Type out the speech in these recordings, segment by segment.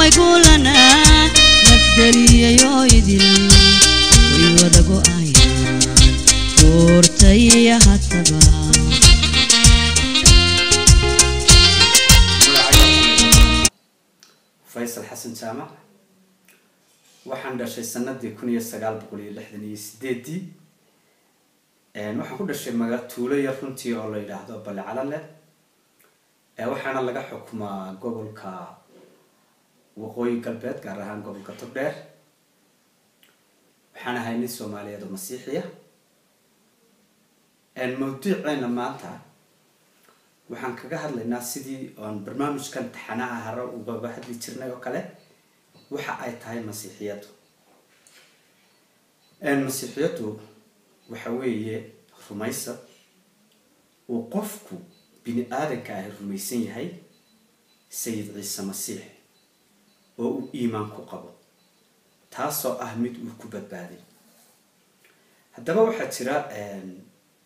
يقولنا نفدري يويدل ويودقو آيا دورتي هاتبا فيصل حسن جامع waxaan dhashay sanadii 1968 waxaan ku dhashay tuulo yar runtii oo la yiraahdo Balcalale waxaana laga xukumaa gobolka waqooyi galbeed gaar ahaan gobolka Togdheer waxaan ahay nin Soomaaliyeed oo Masiixiya mawduuceena maanta waxaan kaga hadlaynaa sidii aan barnaamijkan taxanaha hore uga hadli jirnay oo kale waxa ay tahay Masiixiyadu Masiixiyadu waxa weeye rumaysa oo qofku bini aadanka ah rumaysan yahay Sayid Ciise Masiix oo uu iimaan ku qabo taasoo ah mid uu ku badbaaday haddaba waxa jira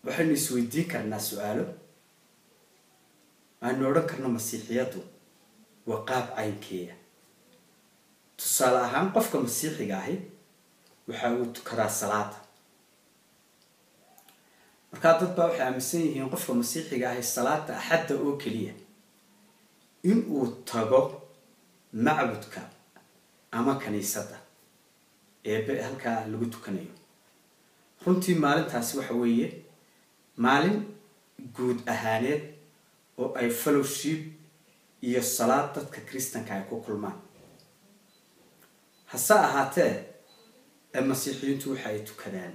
waxaan isweydiin karnaa su'aalo aan oran karno Masiixiyadu waa qaab caynkeeya tusaale ahaan qofka Masiixiga ahi waxa uu tukadaa salaada marka dad baa waxay aaminsan yihiin qofka Masiixiga ahi salaada axadda oo kaliya in uu tago macbudka ama kaniisadda ee halka lagu tukanayo runtii maalintaasi waxa weeye maalin guud ahaaneed oo ay fellowship iyo salaad dadka Kristaanka ay ku kulmaan hasa ahaatee Masiixiyiintu waxay tukadaan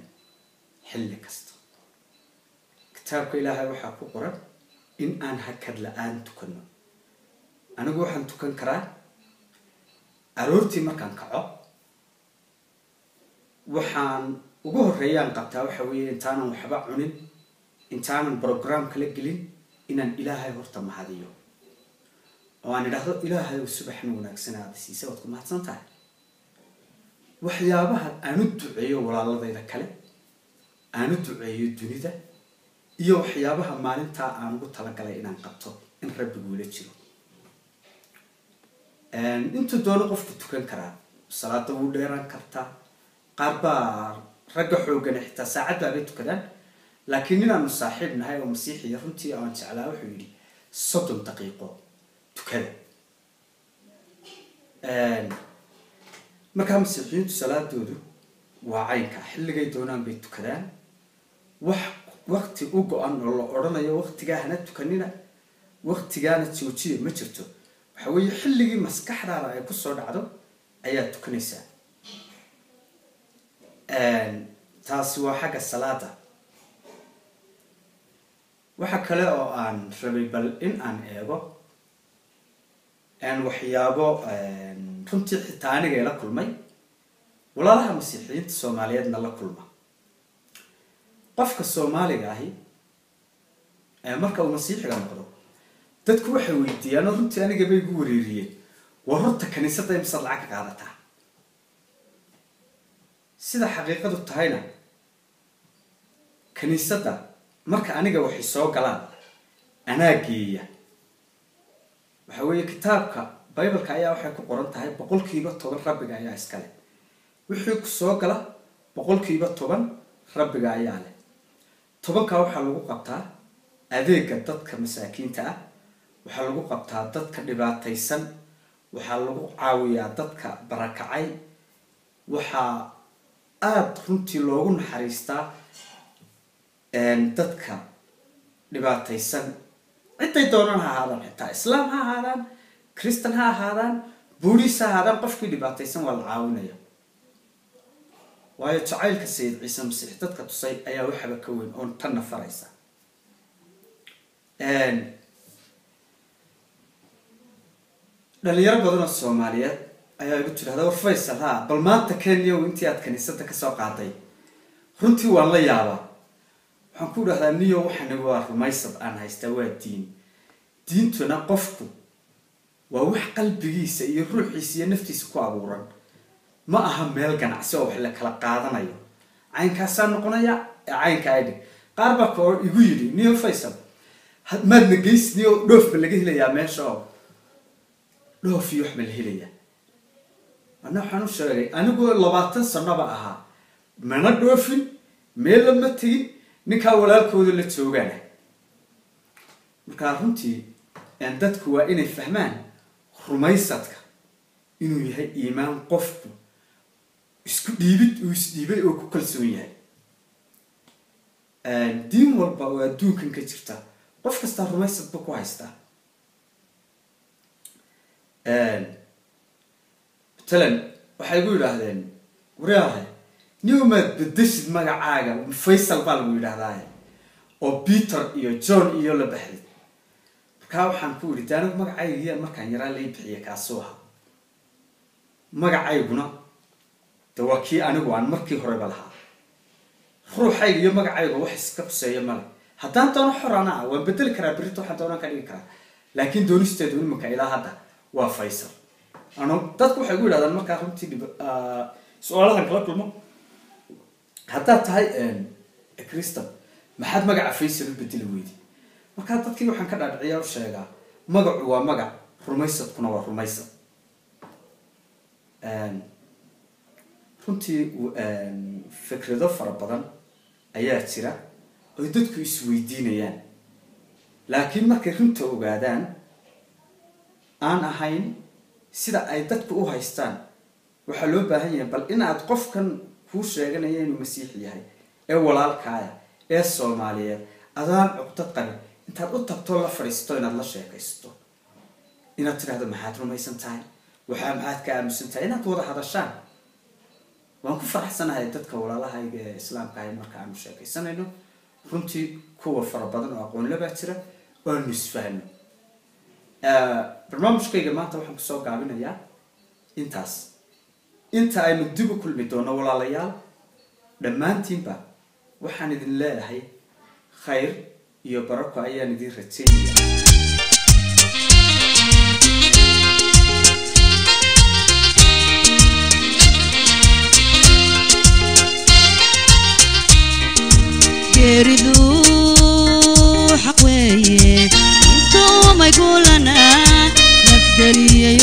xilli kasta kitaabka Ilaahay waxa ku qoran in aan hakad la'aan tukano anigu waxaan tukan karaa aroortii markaan kaco waxaan ugu horeeyaan qabtaa waxa weeye intaanan waxba cunin intaanan program kala gelin inaan Ilaahay horta mahadiyo oo aan idhaahdo Ilaahay subaxna wanaagsan aad siisay wad ku mahadsantahay waxyaabaha aanu duceeyo walaaladayda kale aanu duceeyo dunida iyo waxyaabaha maalinta aan ugu talagalay inaan qabto in Rabbigu ila jiro inta doona qofku tukan karaa salaada uu dheeraan kartaa qaar baa ragga xoogan xitaa saacad baa ay tukadaan laakiin inaan saaxiib nahay oo Masiixiya runtii aan jeclaa wuxuu yiri 30 daqiiqo tukada marka Masiixiyiintu salaadoodu waa caynka xilligay doonaan bay tukadaan wax waqti u go'an oo la oranayo waqtigaana tukanina waqtigaana joojiye ma jirto waxa weeye xilligii maskaxdaada ay ku soo dhacdo ayaa tukanaysaa taasi waa xagga salaada waxa kale oo aan rabay bal in aan eego waxyaabo runtii xitaa aniga la kulmay walaalaha Masiixiyiinta Soomaaliyeedna la kulma qofka Soomaaliga ahi marka uu Masiixiga noqdo dadku waxay weydiiyaan runtii aniga bay igu wareeriyeen war horta kaniisadda imsa lacag qaadataa sida xaqiiqadu tahayna kaniisadda marka aniga waxay soo galaan anaageeya waxa weeye kitaabka Bible-ka ayaa waxay ku qoran tahay 10% Rabbiga ayaa iska leh wixii ku soo gala 10% Rabbiga ayaa leh 10ka waxa lagu qabtaa adeega dadka masaakiinta ah waxa lagu qabtaa dadka dhibaataysan waxa lagu caawiyaa dadka barakacay waxa aad runtii loogu naxariistaa dadka dhibaataysan ciday doonaan ha ahaadaan xitaa islaam ha ahaadaan kristan ha ahaadaan buudhis ha ahaadaan qofkii dhibaataysan waa la caawinaya waayo jacaylka Sayid Ciise Masiix dadka tusay ayaa waxba ka weyn oo tan nafaraysa dhalinyaro badan oo Soomaaliyeed ayaa igu tiraahdaa war Faysal ha bal maanta Kenya intii aad kaniisadda ka soo qaaday runtii waan la yaabaa waxaan ku dhahaa niyo waxaan waa rumaysad aan haysta waa diintuna qofku waa wax qalbigiisa iyo ruuxiisa iyo naftiisa ku abuuran ma aha meel ganacsi oo wax la kala qaadanayo caynkaas noqonaya caynka ay qaar ba ko igu yiri niyo Faysal ما نجيس نيو دوف باللي جه لي يا ماشى دوف يحمل هلية أنا حنو شغلي أنا أقول لبعض سنة بقى ما ندوفين ميل لما تيجي نكاولا الكود اللي تسوقنا مكارنتي عندك هو إن الفهمان رميصتك إنه يهي إيمان قفته إسكديبت وإسديبت وكل سوية دين والبا ودون كن كتيرتا قف كستا رميصت بكويستا مثلا وحيقول هذين ورياه نيوم بدش ما عاجا فيصل بالو هذا أو بيتر إيو جون إيو لبحري كاو حنقول دانو ما عاية ما كان يرى لي بحية كاسوها ما عايبنا توكي أنا وان مركي هرب لها روحي يوم ما عايبه وحس كبسة يمال حتى أنت أنا حرانا وبدل كرابريتو حتى أنا كذي كرا لكن دون استدون مكايلا هذا وفيصل أنا تذكر حيقول هذا ما كان تيجي سؤال هذا كلام كلمة حتى تهاي كريستال ما حد مقع فيصل بدل ويدي ما كان تذكر وحن كذا عيار شيء مقع ومقع رميصة كنا ورميصة runtii fikrado fara badan ayaa jira oo dadku isweydiinayaan laakiin markay runta ogaadaan aan ahayn sida ay dadku u haystaan waxa loo baahan yahay bal inaad qofkan ku sheeganaya inuu masiix yahay ee walaalkaaga ee Soomaaliyeed adaan uqtad qabin intaad u tagto la fariisto inaad la sheekaysto inaad tiraahdo maxaad rumaysan tahay waxa maxaad ka aaminsan tahay inaad wada hadashaan waan ku faraxsanahay dadka walaalahayga islaamka ay marka aan sheekaysanayno runtii kuwa fara badan oo aqoon la baatira oo nisfahno barnaamijkayga maanta waxaan ku soo gaabinayaa intaas inta aynu dib u kulmi doono walaalayaal dhammaantiinba waxaan idin leeyahay khayr iyo barako ayaan idin rajaynayaa يريدو حقويه انتو ما يقولنا نفدري